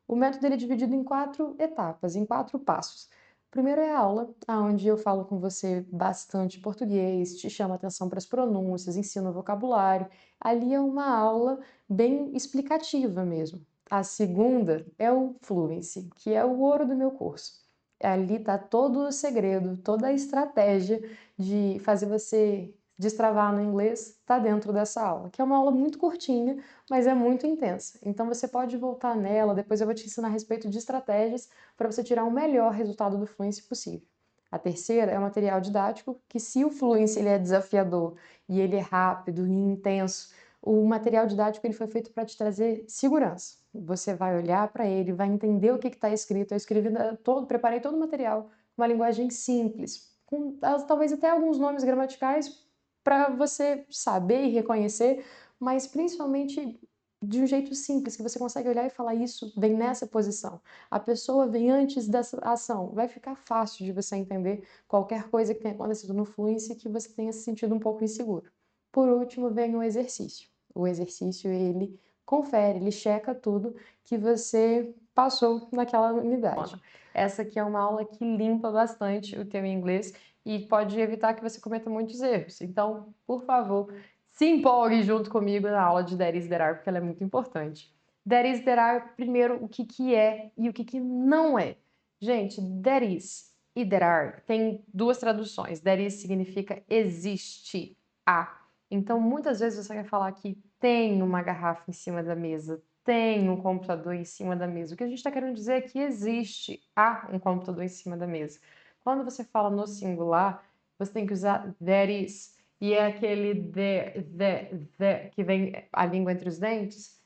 O método ele é dividido em 4 etapas, em 4 passos. Primeiro é a aula, onde eu falo com você bastante português, te chamo a atenção para as pronúncias, ensino o vocabulário. Ali é uma aula bem explicativa mesmo. A segunda é o Fluency, que é o ouro do meu curso. Ali está todo o segredo, toda a estratégia de fazer você destravar no inglês, está dentro dessa aula, que é uma aula muito curtinha, mas é muito intensa. Então você pode voltar nela, depois eu vou te ensinar a respeito de estratégias para você tirar o melhor resultado do Fluency possível. A terceira é o material didático, que se o Fluency ele é desafiador e ele é rápido e intenso, o material didático ele foi feito para te trazer segurança. Você vai olhar para ele, vai entender o que está escrito. Eu escrevi todo, preparei todo o material com uma linguagem simples, com talvez até alguns nomes gramaticais para você saber e reconhecer, mas principalmente de um jeito simples, que você consegue olhar e falar isso vem nessa posição. A pessoa vem antes dessa ação. Vai ficar fácil de você entender qualquer coisa que tenha acontecido no Fluency que você tenha se sentido um pouco inseguro. Por último, vem o exercício. O exercício, ele confere, ele checa tudo que você passou naquela unidade. Essa aqui é uma aula que limpa bastante o teu inglês e pode evitar que você cometa muitos erros. Então, por favor, se empolgue junto comigo na aula de There is, There are, porque ela é muito importante. There is, there are, primeiro, o que que é e o que que não é. Gente, there is e there are tem duas traduções. There is significa existe, há. Então, muitas vezes você quer falar que tem uma garrafa em cima da mesa, tem um computador em cima da mesa. O que a gente está querendo dizer é que existe, há um computador em cima da mesa. Quando você fala no singular, você tem que usar there is. E é aquele the, que vem a língua entre os dentes,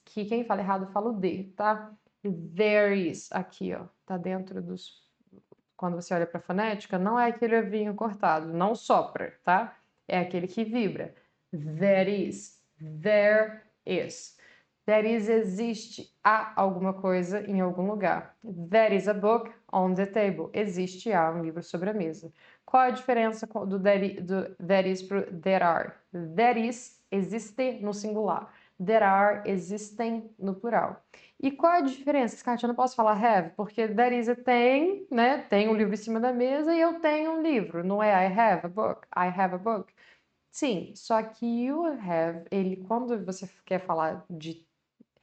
que quem fala errado fala o D, tá? There is, aqui, ó, tá dentro dos... Quando você olha para a fonética, não é aquele ovinho cortado, não sopra, tá? É aquele que vibra. There is, there is. There is, existe, há alguma coisa em algum lugar. There is a book on the table. Existe, há um livro sobre a mesa. Qual a diferença do there is para there are? There is, existe no singular. There are, existem no plural. E qual a diferença? Skátia, eu não posso falar have, porque there is tem, né? Tem um livro em cima da mesa e eu tenho um livro. Não é I have a book, I have a book. Sim, só que you have, ele, quando você quer falar de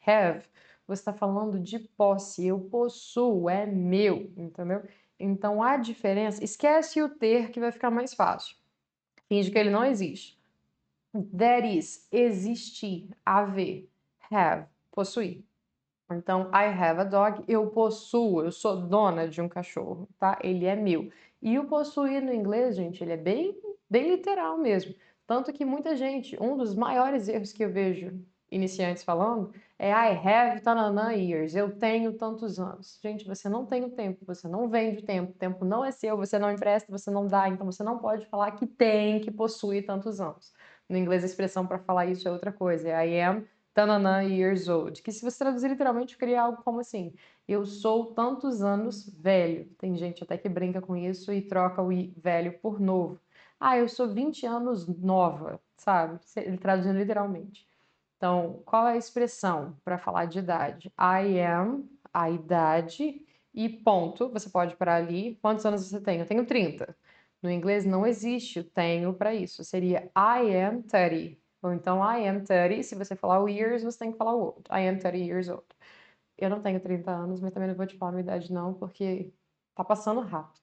have, você está falando de posse. Eu possuo, é meu, entendeu? Então a diferença, esquece o ter que vai ficar mais fácil. Finge que ele não existe. There is, existir, haver. Have, possuir. Então, I have a dog, eu possuo, eu sou dona de um cachorro, tá? Ele é meu. E o possuir no inglês, gente, ele é bem literal mesmo. Tanto que muita gente, um dos maiores erros que eu vejo iniciantes falando é I have tananã years, eu tenho tantos anos. Gente, você não tem o tempo, você não vende o tempo não é seu, você não empresta, você não dá, então você não pode falar que tem, que possui tantos anos. No inglês a expressão para falar isso é outra coisa, é I am tananã years old, que se você traduzir literalmente ficaria algo como assim, eu sou tantos anos velho. Tem gente até que brinca com isso e troca o velho por novo. Ah, eu sou 20 anos nova, sabe? Ele traduzindo literalmente. Então, qual é a expressão para falar de idade? I am, a idade, e ponto. Você pode parar ali. Quantos anos você tem? Eu tenho 30. No inglês não existe o tenho para isso. Seria I am 30. Ou então I am 30. Se você falar o years, você tem que falar o old. I am 30 years old. Eu não tenho 30 anos, mas também não vou te falar a minha idade não, porque tá passando rápido.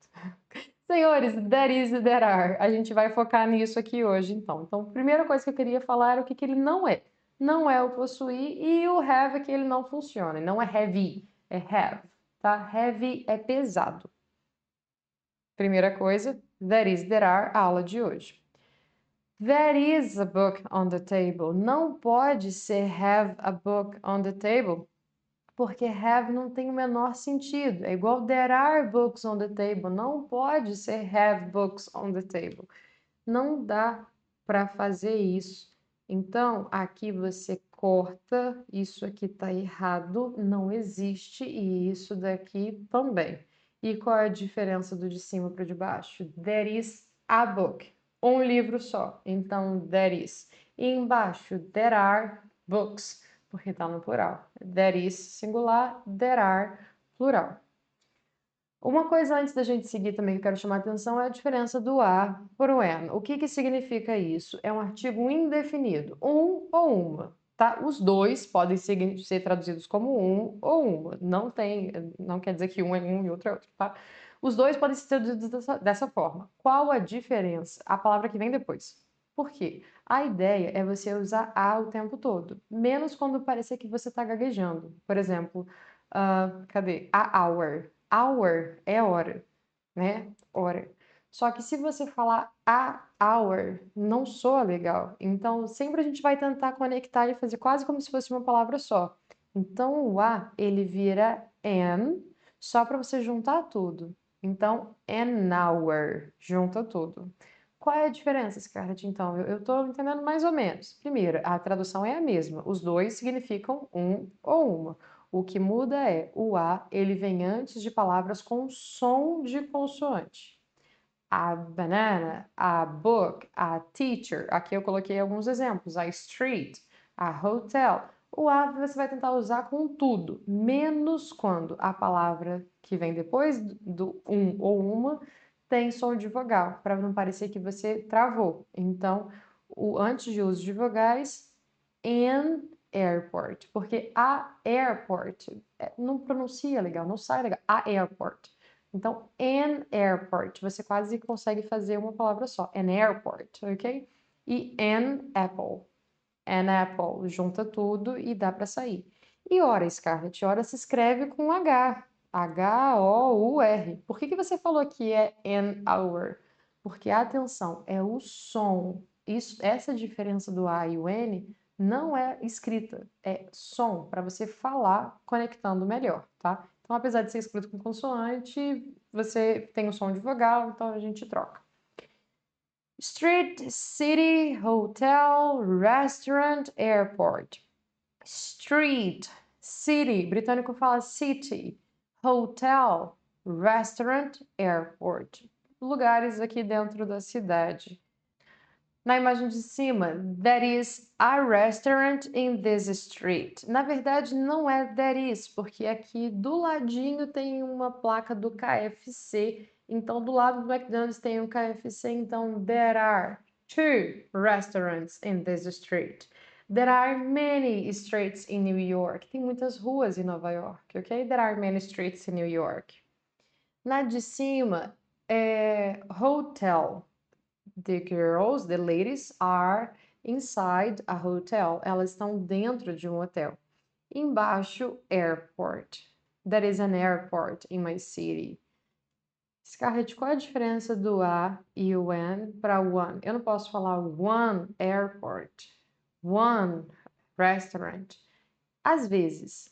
Senhores, there is e there are. A gente vai focar nisso aqui hoje, então. Então, a primeira coisa que eu queria falar era o que, que ele não é. Não é o possuir e o have é que ele não funciona. Não é heavy, é have, tá? Heavy é pesado. Primeira coisa, there is, there are, a aula de hoje. There is a book on the table. Não pode ser have a book on the table, porque have não tem o menor sentido. É igual there are books on the table. Não pode ser have books on the table. Não dá para fazer isso. Então, aqui você corta, isso aqui está errado, não existe, e isso daqui também. E qual é a diferença do de cima para o de baixo? There is a book. Um livro só. Então, there is. E embaixo, there are books. porque está no plural. There is, singular, there are, plural. Uma coisa antes da gente seguir também que eu quero chamar a atenção é a diferença do a para o an. O que significa isso? É um artigo indefinido, um ou uma, tá? Os dois podem ser traduzidos como um ou uma. Não quer dizer que um é um e outro é outro, tá? Os dois podem ser traduzidos dessa forma. Qual a diferença? A palavra que vem depois. Por quê? A ideia é você usar a o tempo todo, menos quando parecer que você está gaguejando. Por exemplo, cadê? A hour. Hour é hora, né? Hora. Só que se você falar a hour, não soa legal. Então, sempre a gente vai tentar conectar e fazer quase como se fosse uma palavra só. Então, o a, ele vira an, só para você juntar tudo. Então, an hour, junta tudo. Qual é a diferença, Scarlett? Então, eu tô entendendo mais ou menos. Primeiro, a tradução é a mesma. Os dois significam um ou uma. O que muda é o A, ele vem antes de palavras com som de consoante. A banana, a book, a teacher. Aqui eu coloquei alguns exemplos. A street, a hotel. O A você vai tentar usar com tudo, menos quando a palavra que vem depois do um ou uma tem som de vogal, para não parecer que você travou. Então, antes de uso de vogais, an airport, porque a airport não pronuncia legal, não sai legal. A airport. Então, an airport, você quase consegue fazer uma palavra só. An airport, ok? E an apple. An apple, junta tudo e dá para sair. E hora, Scarlett? Hora se escreve com H. H-O-U-R. Por que você falou que é an hour? Porque, atenção, é o som. Essa diferença do A e o N não é escrita, é som, para você falar conectando melhor, tá? Então, apesar de ser escrito com consoante, você tem o som de vogal, então a gente troca. Street, city, hotel, restaurant, airport. Street, city, britânico fala city, hotel, restaurant, airport. Lugares aqui dentro da cidade. Na imagem de cima, there is a restaurant in this street. Na verdade, não é there is, porque aqui do ladinho tem uma placa do KFC. Então, do lado do McDonald's tem um KFC. Então, there are two restaurants in this street. There are many streets in New York. Tem muitas ruas em Nova York, ok? There are many streets in New York. Na de cima é hotel. The girls, the ladies, are inside a hotel. Elas estão dentro de um hotel. Embaixo, airport. There is an airport in my city. Scarlett, qual a diferença do a e o an para one? Eu não posso falar one airport, one restaurant. Às vezes.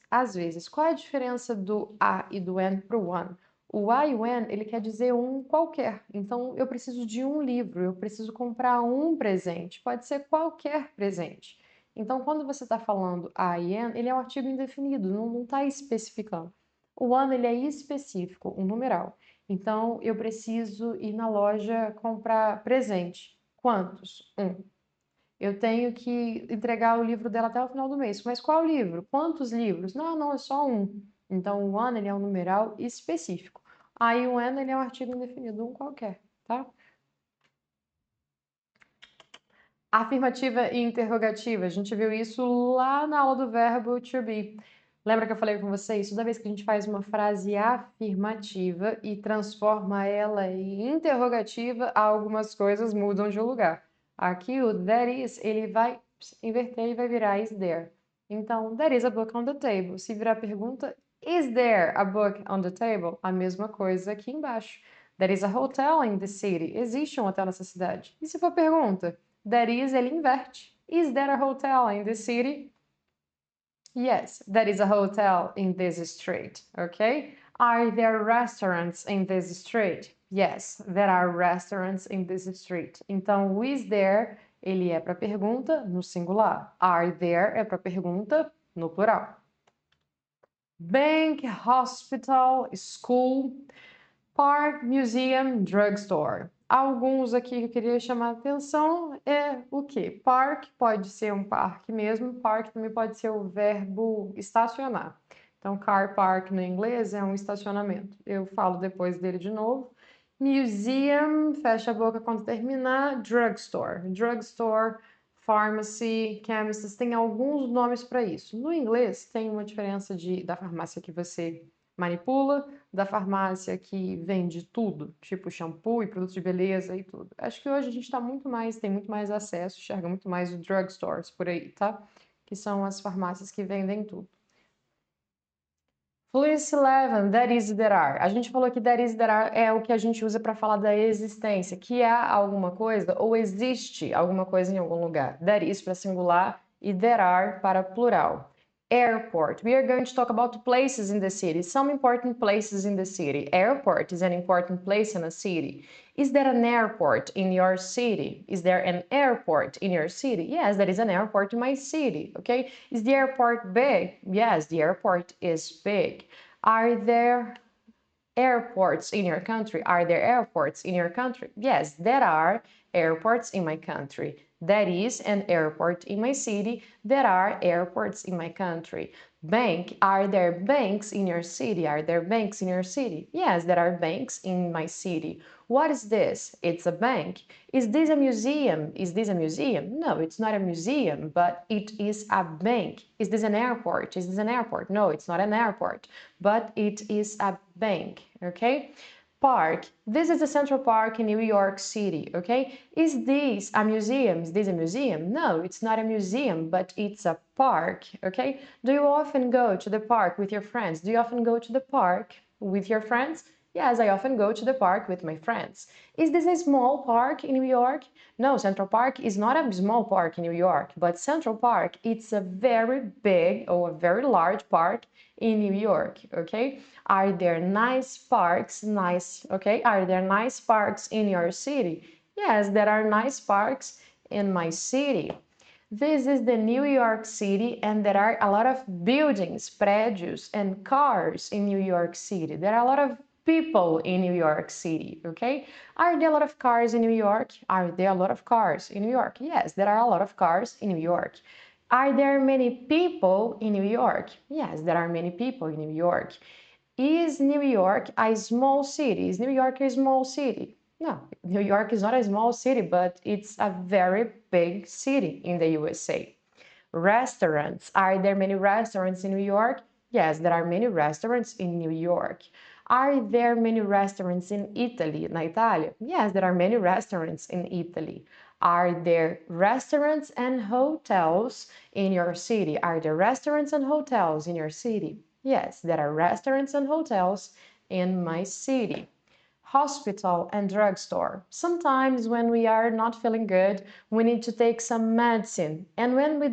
Qual é a diferença do a e do an para o one? O a e o an, ele quer dizer um qualquer. Então, eu preciso de um livro, eu preciso comprar um presente. Pode ser qualquer presente. Então, quando você está falando a e an, ele é um artigo indefinido, não está especificando. O one, ele é específico, um numeral. Então, eu preciso ir na loja comprar presente. Quantos? Um. Eu tenho que entregar o livro dela até o final do mês. Mas qual livro? Quantos livros? Não, é só um. Então, o one, ele é um numeral específico. Aí, o an, ele é um artigo indefinido, um qualquer, tá? Afirmativa e interrogativa. A gente viu isso lá na aula do verbo to be. Lembra que eu falei com vocês? Toda vez que a gente faz uma frase afirmativa e transforma ela em interrogativa, algumas coisas mudam de lugar. Aqui o there is, ele vai inverter e vai virar is there. Então, there is a book on the table. Se virar pergunta, is there a book on the table? A mesma coisa aqui embaixo. There is a hotel in the city. Existe um hotel nessa cidade. E se for pergunta? There is, ele inverte. Is there a hotel in the city? Yes, there is a hotel in this street, okay? Are there restaurants in this street? Yes, there are restaurants in this street. Então, o is there, ele é para pergunta no singular. Are there é para pergunta no plural. Bank, hospital, school, park, museum, drugstore. Alguns aqui que eu queria chamar a atenção é o quê? Park pode ser um parque mesmo, park também pode ser o verbo estacionar. Então, car park no inglês é um estacionamento. Eu falo depois dele de novo. Museum, fecha a boca quando terminar. Drugstore. Drugstore, pharmacy, chemist, tem alguns nomes para isso. No inglês, tem uma diferença da farmácia que você manipula, da farmácia que vende tudo, tipo shampoo e produtos de beleza e tudo. Acho que hoje a gente tem muito mais acesso, enxerga muito mais os drugstores por aí, tá? Que são as farmácias que vendem tudo. Fluency 11, there is, there are. A gente falou que there is, there are é o que a gente usa para falar da existência, que há alguma coisa ou existe alguma coisa em algum lugar. There is para singular e there are para plural. Airport. We are going to talk about places in the city, some important places in the city. Airport is an important place in a city. Is there an airport in your city? Is there an airport in your city? Yes, there is an airport in my city, okay? Is the airport big? Yes, the airport is big. Are there airports in your country? Are there airports in your country? Yes, there are airports in my country. There is an airport in my city. There are airports in my country. Bank, are there banks in your city? Are there banks in your city? Yes, there are banks in my city. What is this? It's a bank. Is this a museum? Is this a museum? No, it's not a museum, but it is a bank. Is this an airport? Is this an airport? No, it's not an airport, but it is a bank, okay? Park. This is the Central Park in New York City, okay? Is this a museum? Is this a museum? No, it's not a museum, but it's a park, okay? Do you often go to the park with your friends? Do you often go to the park with your friends? Yes, I often go to the park with my friends. Is this a small park in New York? No, Central Park is not a small park in New York, but Central Park, it's a very big or a very large park in New York, okay? Are there nice parks? Okay? Are there nice parks in your city? Yes, there are nice parks in my city. This is the New York City, and there are a lot of buildings, prédios, and cars in New York City. There are a lot of people in New York City, okay? Are there a lot of cars in New York? Are there a lot of cars in New York? Yes, there are a lot of cars in New York. Are there many people in New York? Yes, there are many people in New York. Is New York a small city? Is New York a small city? No, New York is not a small city, but it's a very big city in the USA. Restaurants. Are there many restaurants in New York? Yes, there are many restaurants in New York. Are there many restaurants in Italy, na Itália? Yes, there are many restaurants in Italy. Are there restaurants and hotels in your city? Are there restaurants and hotels in your city? Yes, there are restaurants and hotels in my city. Hospital and drugstore. Sometimes when we are not feeling good, we need to take some medicine. And when we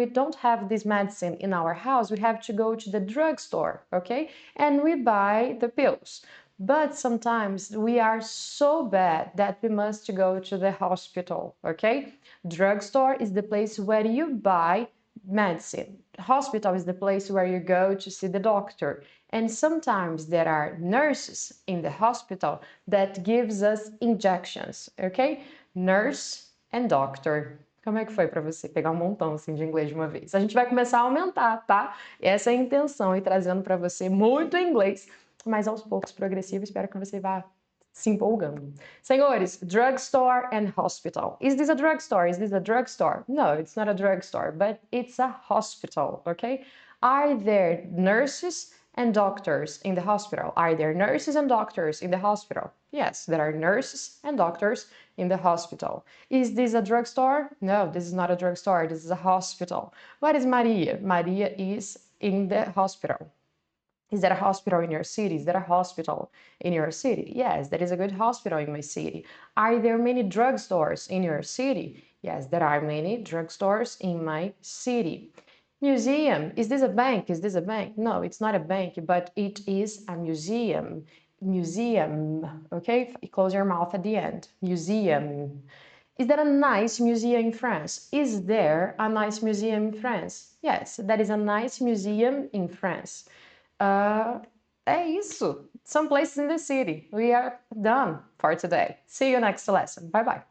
don't have this medicine in our house, we have to go to the drugstore, okay? And we buy the pills. But sometimes we are so bad that we must go to the hospital, okay? Drugstore is the place where you buy medicine. Hospital is the place where you go to see the doctor. And sometimes there are nurses in the hospital that gives us injections, ok? Nurse and doctor. Como é que foi para você pegar um montão assim de inglês de uma vez? A gente vai começar a aumentar, tá? Essa é a intenção, e trazendo para você muito inglês, mas aos poucos, progressivo, espero que você vá se empolgando. Senhores, drugstore and hospital. Is this a drugstore? Is this a drugstore? No, it's not a drugstore, but it's a hospital, okay? Are there nurses and doctors in the hospital? Are there nurses and doctors in the hospital? Yes, there are nurses and doctors in the hospital. Is this a drugstore? No, this is not a drugstore. This is a hospital. What is Maria? Maria is in the hospital. Is there a hospital in your city? Is there a hospital in your city? Yes, there is a good hospital in my city. Are there many drugstores in your city? Yes, there are many drugstores in my city. Museum. Is this a bank? Is this a bank? No, it's not a bank, but it is a museum. Museum. Okay, close your mouth at the end. Museum. Is there a nice museum in France? Is there a nice museum in France? Yes, there is a nice museum in France. É isso. some places in the city. We are done for today. See you next lesson. Bye bye.